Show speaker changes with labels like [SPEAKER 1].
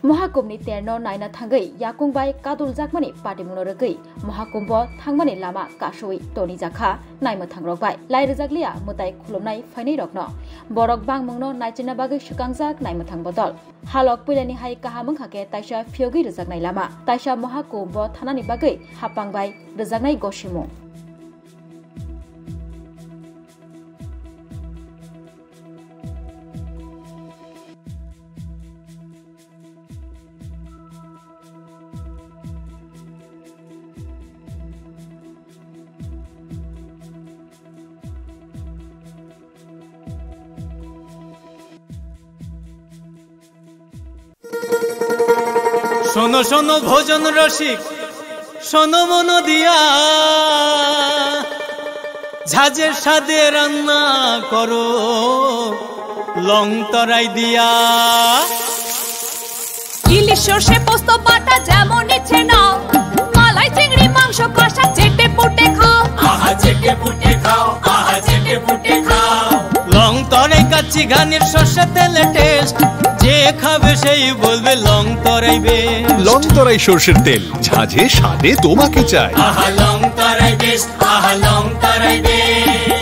[SPEAKER 1] महाकुम्भनि तेरनो नायना थांगै याकुंबाय कादुल जाकमानि पाटिमुनो रगै महाकुम्भ थांमानि लामा कासुइ टनि जाखा नायमो थांरकबाय लायरजागलिया मुताय खुलुमनाय फाइनै रकनो बरक बांमंनो नायचिना बागै सुकांजाक नायमो थांबदल हालक पुइलानि हाय काहामं हाके ताइसा फियोगै रजागनाय लामा ताइसा महाकुम्भ थानानि बागै हापांबाय रजागनाय गसिमु
[SPEAKER 2] শোনো শোনো ভোজন রসিক শোনো মন দিয়া ঝাঁঝের স্বাদে রান্না করো লং তরাই দিয়া
[SPEAKER 3] ইলিশ সর্ষে পোস্ত বাটা যেমন ইচ্ছে নাও মালাই চিংড়ি মাংস কষা চেটে পুটে খাও
[SPEAKER 4] আহা চেটে পুটে খাও আহা চেটে পুটে খাও
[SPEAKER 2] লং তরাই কাচ্চি ঘানির সর্ষে তেলে টেস্ট যে খাবে সেই বলবে লং তরাই বেশ
[SPEAKER 5] লং তরাই সরষের তেল ঝাঁঝে স্বাদে তোমাকে চাই
[SPEAKER 4] আহা লং তরাই বেশ আহা লং তরাই বেশ